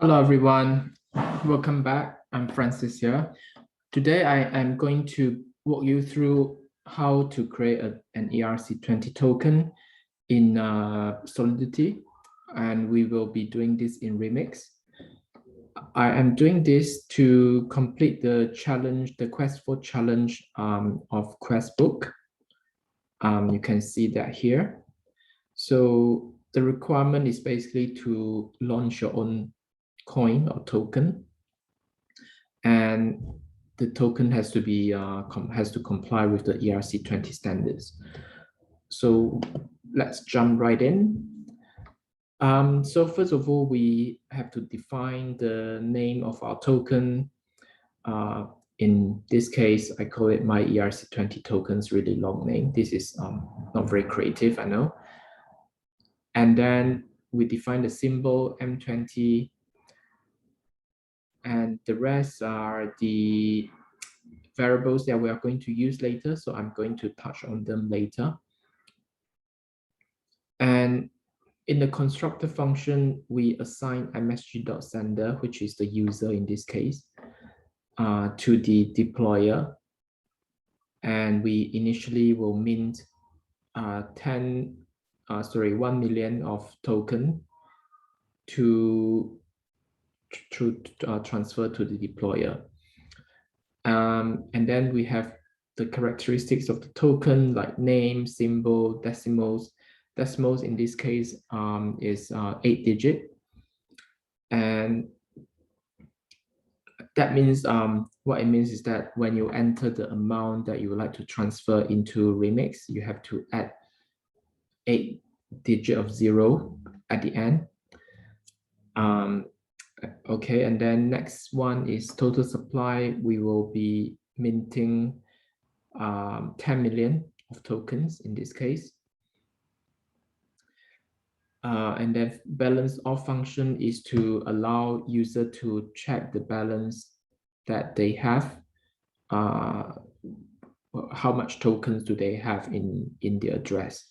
Hello everyone, welcome back. I'm Francis here. Today I am going to walk you through how to create an ERC20 token in Solidity, and we will be doing this in Remix. I am doing this to complete the challenge, the Quest4 challenge of Questbook. You can see that here. So the requirement is basically to launch your own coin or token, and the token has to be has to comply with the ERC20 standards. So let's jump right in. So first of all, we have to define the name of our token. In this case, I call it my ERC20 tokens, really long name. This is not very creative, I know. And then we define the symbol M20, and the rest are the variables that we are going to use later. So I'm going to touch on them later. And in the constructor function, we assign msg.sender, which is the user in this case, to the deployer. And we initially will mint 1 million of token to transfer to the deployer. And then we have the characteristics of the token, like name, symbol, decimals. Decimals in this case is 8-digit. And that means, what it means is that when you enter the amount that you would like to transfer into Remix, you have to add 8-digit of 0 at the end. Okay, and then next one is total supply. We will be minting 10 million of tokens in this case. And then balance of function is to allow user to check the balance that they have. How much tokens do they have in the address?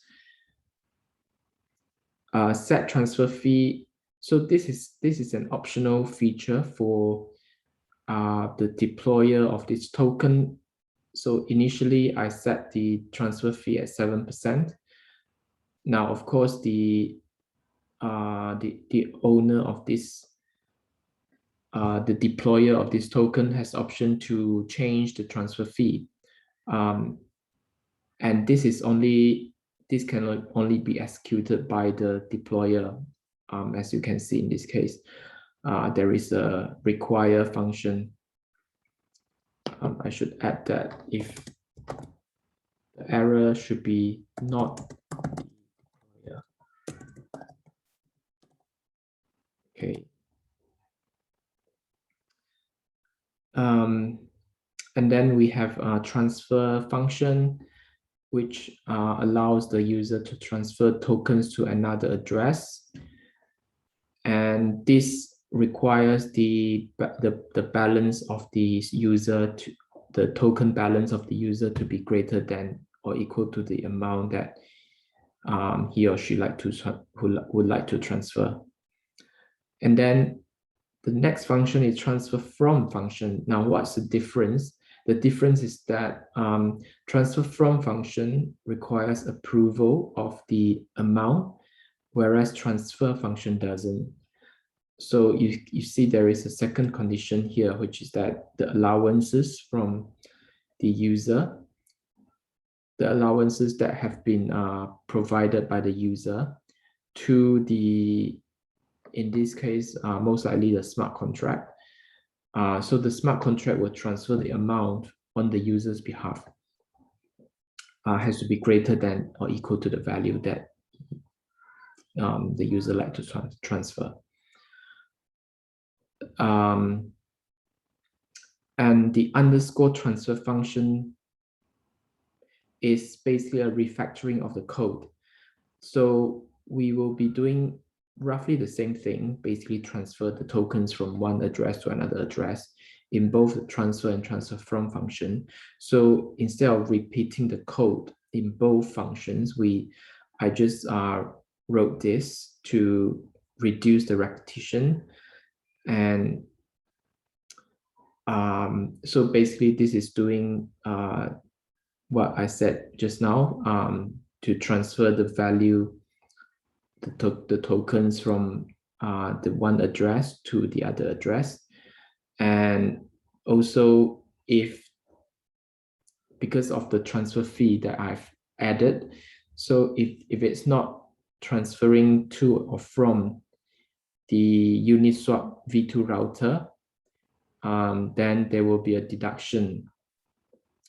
Set transfer fee. So this is an optional feature for the deployer of this token. So initially I set the transfer fee at 7%. Now, of course, the owner of this, the deployer of this token has option to change the transfer fee. And this can only be executed by the deployer. As you can see in this case, there is a require function. I should add that if the error should be not. Okay. And then we have a transfer function, which allows the user to transfer tokens to another address. And this requires the balance of the user to the token balance of the user to be greater than or equal to the amount that he or she would like to transfer. And then the next function is transfer from function. Now, what's the difference? The difference is that transfer from function requires approval of the amount, whereas transfer function doesn't. So you see there is a second condition here, which is that the allowances from the user, the allowances that have been provided by the user to the, in this case, most likely the smart contract. So the smart contract will transfer the amount on the user's behalf. Has to be greater than or equal to the value that the user like to transfer. And the underscore transfer function is basically a refactoring of the code. So we will be doing roughly the same thing, basically transfer the tokens from one address to another address in both the transfer and transfer from function. So instead of repeating the code in both functions, I just wrote this to reduce the repetition. And so basically this is doing what I said just now, to transfer the value, the tokens from the one address to the other address. And also, if because of the transfer fee that I've added, so if it's not transferring to or from the Uniswap v2 router, then there will be a deduction.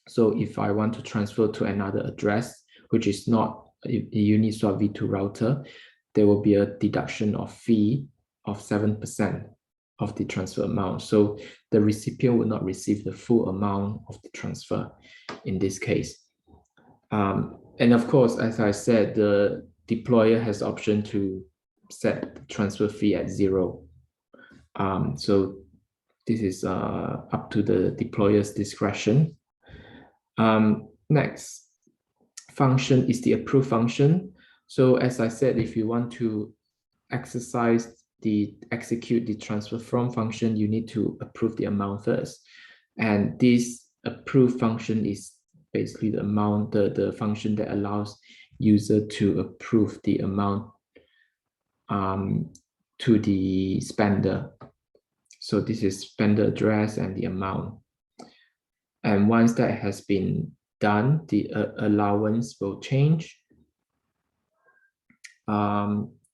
So if I want to transfer to another address, which is not a Uniswap v2 router, there will be a deduction of fee of 7% of the transfer amount. So the recipient will not receive the full amount of the transfer in this case. And of course, as I said, the deployer has the option to set the transfer fee at 0. So this is up to the deployer's discretion. Next function is the approve function. So as I said, if you want to execute the transfer from function, you need to approve the amount first. And this approve function is basically the amount, the function that allows user to approve the amount to the spender. So this is spender address and the amount. And once that has been done, the allowance will change.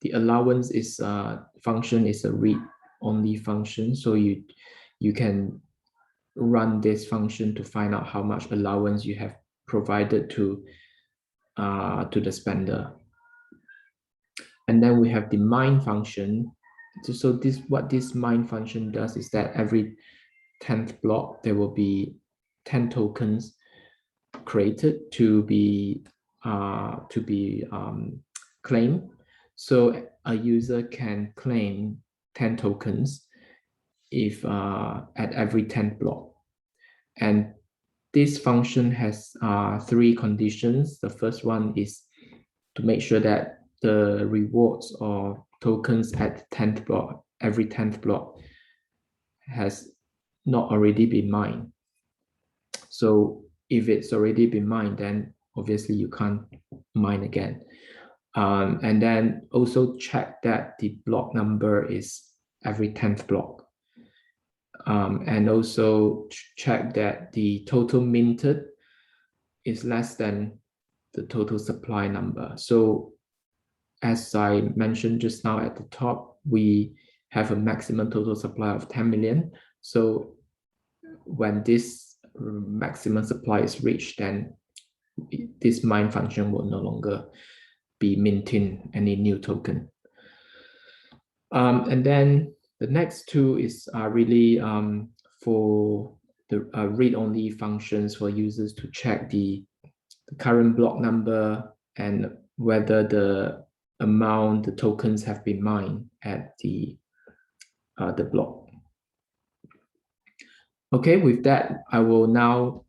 The allowance is function is a read-only function, so you can run this function to find out how much allowance you have provided to the spender. And then we have the mine function. So what this mine function does is that every 10th block there will be 10 tokens created to be claimed. So a user can claim 10 tokens if at every 10th block. And this function has 3 conditions. The first one is to make sure that the rewards or tokens at 10th block, every 10th block, has not already been mined. So if it's already been mined, then obviously you can't mine again. And then also check that the block number is every 10th block. And also check that the total minted is less than the total supply number. So as I mentioned just now at the top, we have a maximum total supply of 10 million. So when this maximum supply is reached, then this mine function will no longer be minting any new token. And then the next two is really for the read-only functions for users to check the current block number and whether the amount, the tokens have been mined at the block. Okay, with that, I will now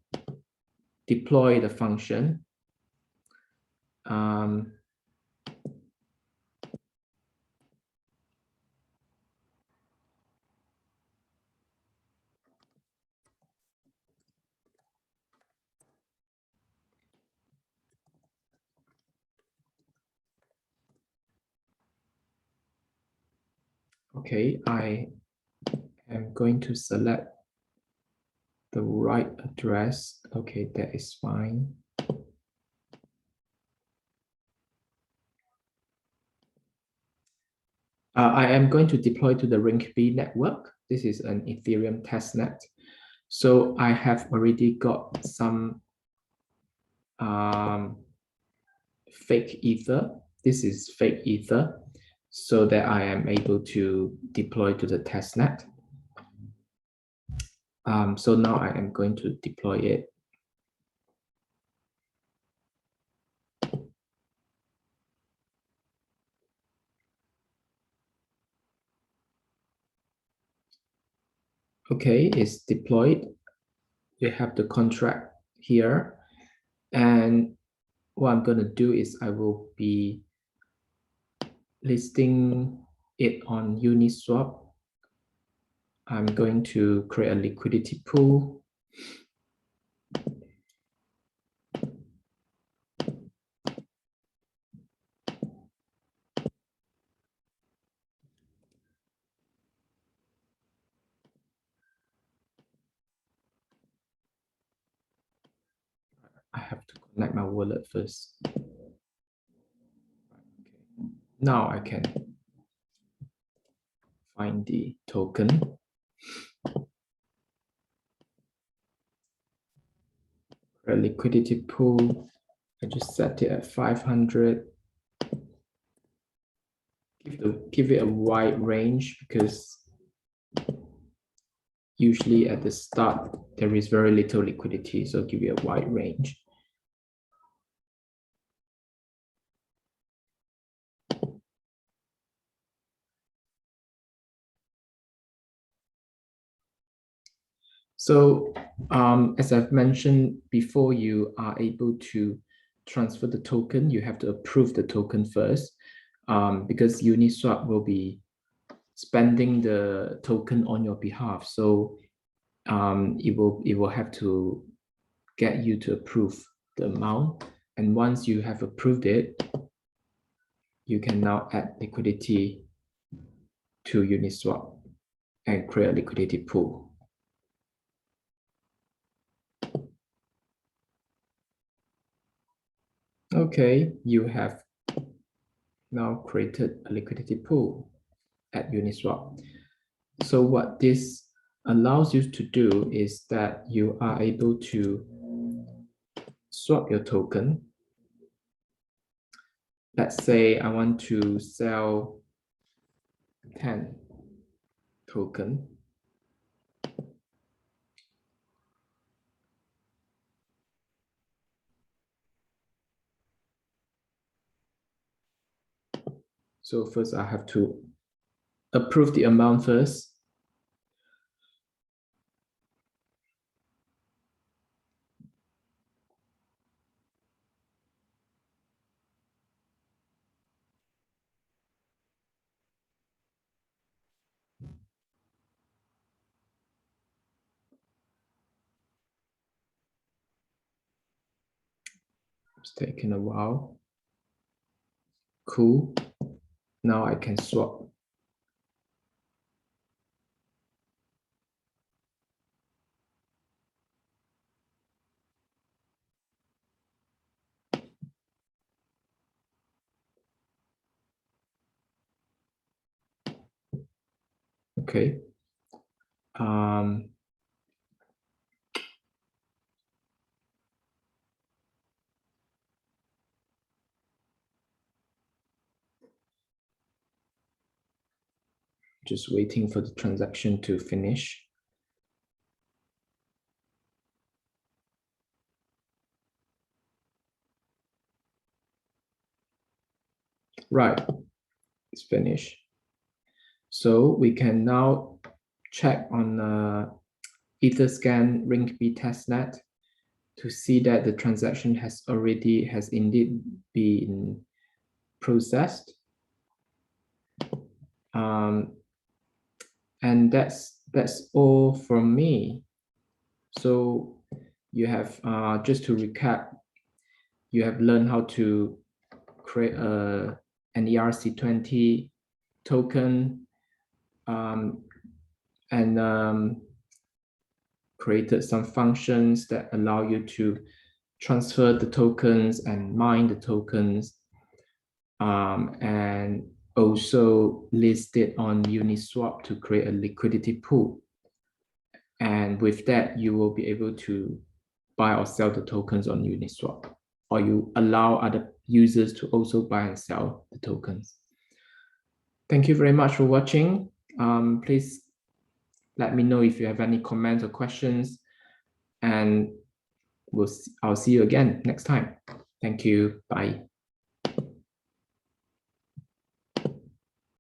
deploy the function. Okay, I am going to select the right address. Okay, that is fine. I am going to deploy to the Ring-B network. This is an Ethereum testnet. So I have already got some fake ether. This is fake ether, so that I am able to deploy to the testnet. So now I am going to deploy it. Okay, it's deployed. We have the contract here. And what I'm going to do is I will be listing it on Uniswap I'm going to create a liquidity pool. I have to connect my wallet first. Okay. Now I can find the token. A liquidity pool. I just set it at 500. Give it a wide range because usually at the start there is very little liquidity, so give it a wide range. So as I've mentioned before, you are able to transfer the token. You have to approve the token first because Uniswap will be spending the token on your behalf. So it will have to get you to approve the amount. And once you have approved it, you can now add liquidity to Uniswap and create a liquidity pool. Okay, you have now created a liquidity pool at Uniswap. So what this allows you to do is that you are able to swap your token. Let's say I want to sell 10 token. So first I have to approve the amount first. It's taken a while. Cool. Now I can swap. Okay. Just waiting for the transaction to finish. Right, it's finished. So we can now check on Etherscan Ring-B testnet to see that the transaction has indeed been processed. And that's all from me. So you have, just to recap, you have learned how to create an ERC20 token and created some functions that allow you to transfer the tokens and mine the tokens, and also list it on Uniswap to create a liquidity pool. And with that, you will be able to buy or sell the tokens on Uniswap, or you allow other users to also buy and sell the tokens. Thank you very much for watching. Please let me know if you have any comments or questions, and I'll see you again next time. Thank you. Bye.